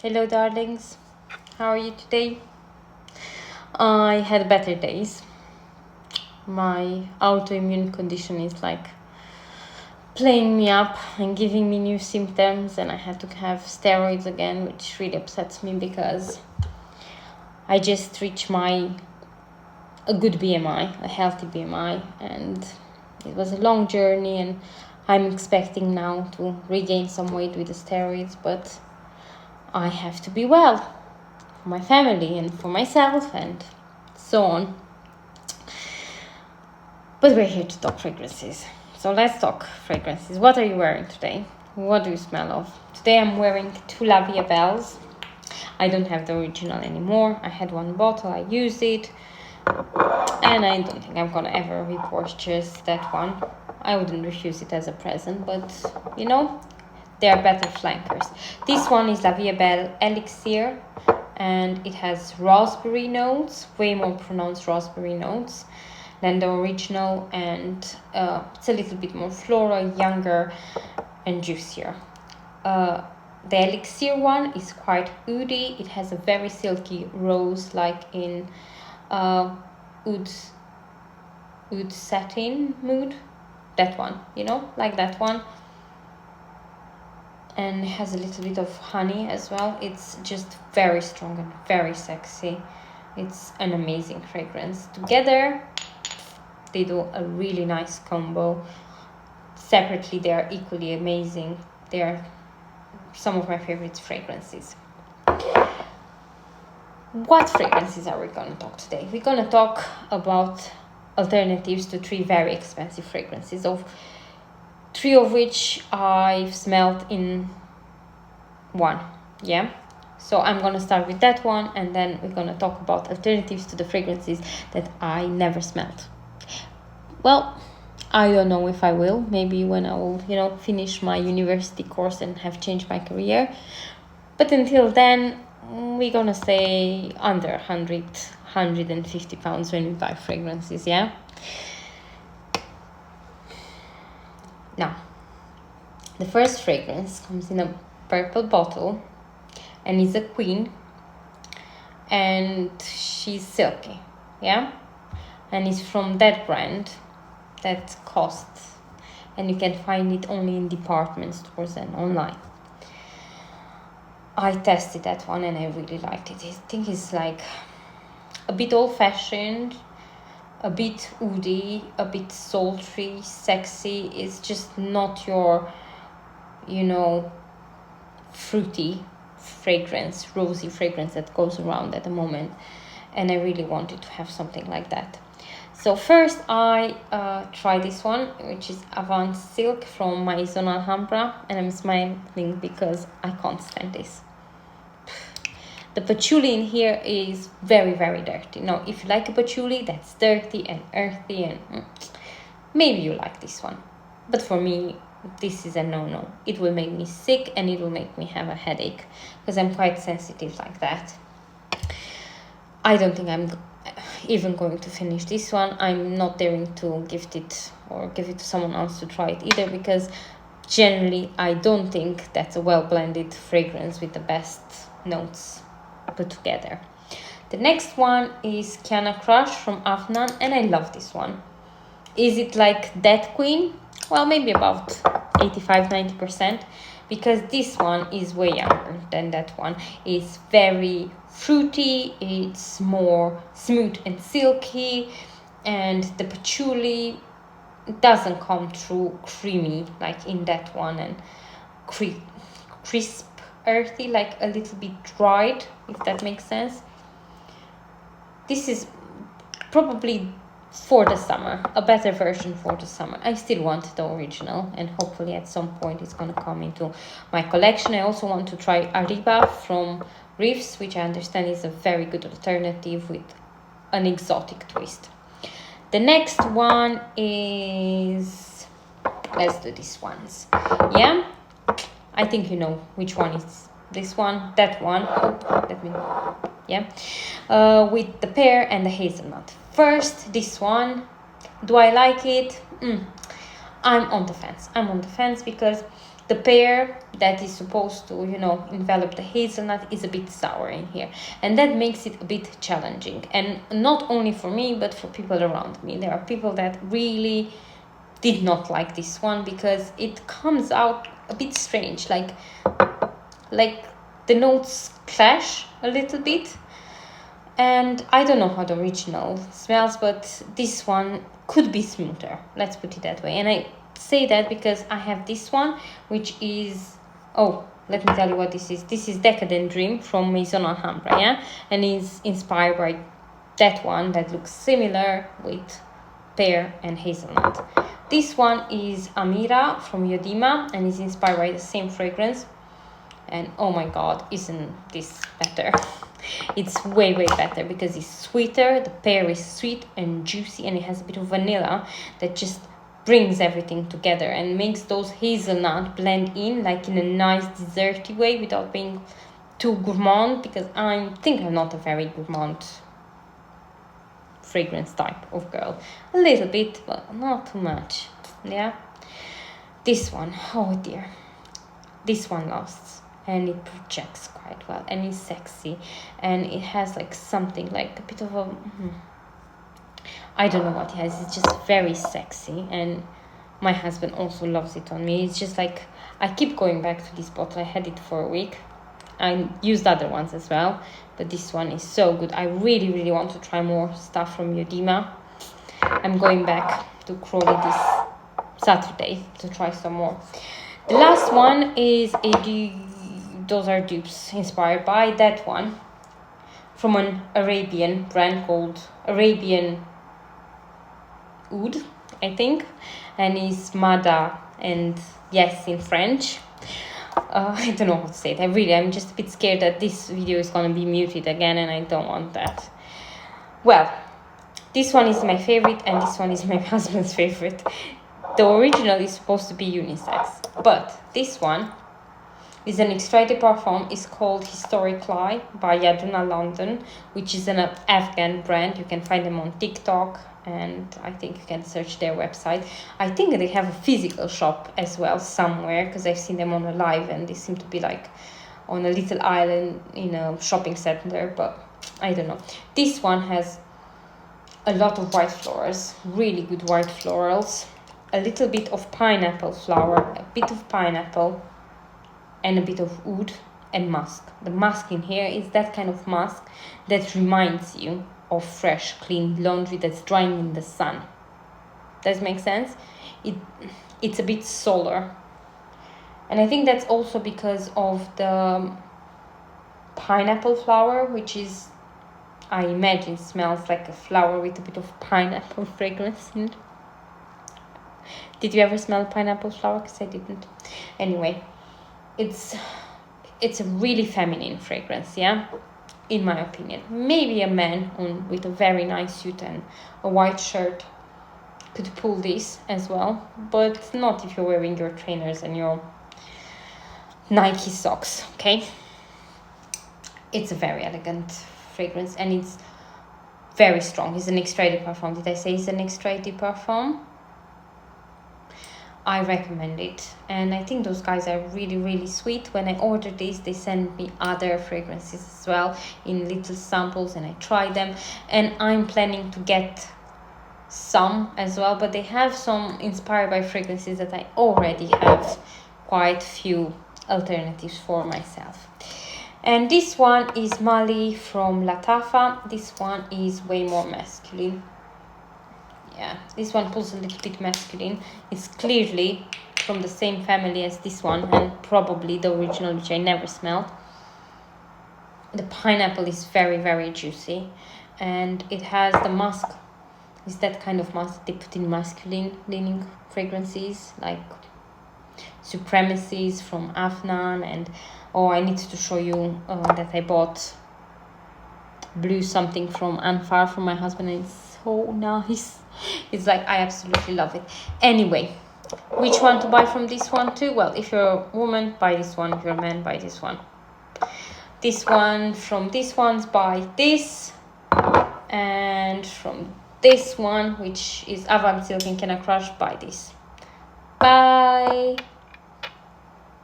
Hello, darlings. How are you today? I had better days. My autoimmune condition is like playing me up and giving me new symptoms, and I had to have steroids again, which really upsets me because I just reached a good BMI, a healthy BMI, and it was a long journey, and I'm expecting now to regain some weight with the steroids, but I have to be well for my family and for myself and so on. But we're here to talk fragrances. So let's talk fragrances. What are you wearing today? What do you smell of? Today I'm wearing two La Vie Belles. I don't have the original anymore. I had one bottle, I used it. And I don't think I'm gonna ever repurchase that one. I wouldn't refuse it as a present, but you know, they are better flankers. This one is La Vie Belle Elixir, and it has raspberry notes, way more pronounced raspberry notes than the original, and it's a little bit more floral, younger and juicier. The Elixir one is quite oody. It has a very silky rose, like in oud satin mood. That one, you know, like that one. And it has a little bit of honey as well. It's just very strong and very sexy. It's an amazing fragrance. Together, they do a really nice combo. Separately, they are equally amazing. They are some of my favorite fragrances. What fragrances are we going to talk today? We're going to talk about alternatives to three very expensive fragrances, three of which I've smelled in one. Yeah, so I'm gonna start with that one, and then we're gonna talk about alternatives to the fragrances that I never smelled. Well, I don't know if I will. Maybe when I will, finish my university course and have changed my career. But until then, we're gonna say under 150 pounds when we buy fragrances, yeah? Now, the first fragrance comes in a purple bottle and is a queen, and she's silky, yeah? And it's from that brand that costs, and you can find it only in department stores and online. I tested that one and I really liked it. I think it's like a bit old-fashioned, a bit woody, a bit sultry, sexy. It's just not your, fruity fragrance, rosy fragrance that goes around at the moment. And I really wanted to have something like that. So first I tried this one, which is Avant Silk from Maison Alhambra, and I'm smiling because I can't stand this. The patchouli in here is very, very dirty. Now, if you like a patchouli that's dirty and earthy, and maybe you like this one. But for me, this is a no-no. It will make me sick and it will make me have a headache because I'm quite sensitive like that. I don't think I'm even going to finish this one. I'm not daring to gift it or give it to someone else to try it either, because generally I don't think that's a well-blended fragrance with the best notes put together. The next one is Kiana Crush from Avant, and I love this one. Is it like that queen? Well, maybe about 85-90%, because this one is way younger than that one. It's very fruity, it's more smooth and silky, and the patchouli doesn't come through creamy like in that one, and crisp, earthy, like a little bit dried, if that makes sense. This is probably for the summer, a better version for the summer. I still want the original, and hopefully at some point it's going to come into my collection. I also want to try Arriba from Reefs, which I understand is a very good alternative with an exotic twist. The next one is, let's do these ones. Yeah, I think you know which one is this one, that one. With the pear and the hazelnut. First, this one. Do I like it? I'm on the fence. Because the pear that is supposed to, you know, envelop the hazelnut is a bit sour in here, and that makes it a bit challenging. And not only for me, but for people around me. There are people that really did not like this one because it comes out a bit strange, like the notes clash a little bit. And I don't know how the original smells, but this one could be smoother, let's put it that way. And I say that because I have this one, which is, oh, let me tell you what this is. This is Decadent Dream from Maison Alhambra, yeah? And is inspired by that one that looks similar with pear and hazelnut. This one is Amira from Yodima and is inspired by the same fragrance. And oh my god, isn't this better? It's way better because it's sweeter. The pear is sweet and juicy, and it has a bit of vanilla that just brings everything together and makes those hazelnut blend in like in a nice desserty way without being too gourmand, because I think I'm not a very gourmand fragrance type of girl. A little bit, but not too much. Yeah. This one, oh dear. This one lasts. And it projects quite well, and it's sexy, and it has like something like a bit of a I don't know what it has. It's just very sexy, and my husband also loves it on me. It's just like I keep going back to this bottle. I had it for a week. I used other ones as well, but this one is so good. I really want to try more stuff from Yodima. I'm going back to Crawley this Saturday to try some more. The last one is those are dupes inspired by that one from an Arabian brand called Arabian Oud, I think, and it's Mada, and yes, in French. I don't know what to say. I'm just a bit scared that this video is gonna be muted again, and I don't want that. Well, this one is my favorite, and this one is my husband's favorite. The original is supposed to be unisex, but this one is an extrait de parfum. It's called Historic Lie by Yaduna London, which is an Afghan brand. You can find them on TikTok, and I think you can search their website. I think they have a physical shop as well somewhere, because I've seen them on a live, and they seem to be like on a little island in a shopping center, but I don't know. This one has a lot of white florals, really good white florals, a little bit of pineapple flower, a bit of pineapple, and a bit of oud and musk. The musk in here is that kind of musk that reminds you of fresh, clean laundry that's drying in the sun. Does it make sense? It's a bit solar. And I think that's also because of the pineapple flower, which is, I imagine, smells like a flower with a bit of pineapple fragrance in it. Did you ever smell pineapple flower? Because I didn't. Anyway, it's a really feminine fragrance, yeah, in my opinion. Maybe a man with a very nice suit and a white shirt could pull this as well, but not if you're wearing your trainers and your Nike socks, okay? It's a very elegant fragrance, and it's very strong. It's an extrait de parfum. Did I say it's an extrait de parfum? I recommend it, and I think those guys are really sweet. When I ordered this, they sent me other fragrances as well in little samples, and I tried them, and I'm planning to get some as well, but they have some inspired by fragrances that I already have quite few alternatives for myself. And this one is Maali from Latafa. This one is way more masculine. Yeah, this one pulls a little bit masculine. It's clearly from the same family as this one, and probably the original, which I never smelled. The pineapple is very juicy, and it has the musk. It's that kind of musk they put in masculine leaning fragrances, like Supremacies from Afnan, and I need to show you that I bought blue something from Anfar for my husband, and it's so nice. It's like, I absolutely love it. Anyway, which one to buy from this one too? Well, if you're a woman, buy this one. If you're a man, buy this one. This one from this one's, buy this. And from this one, which is Avant Silk and Kiana Crush, buy this. Bye.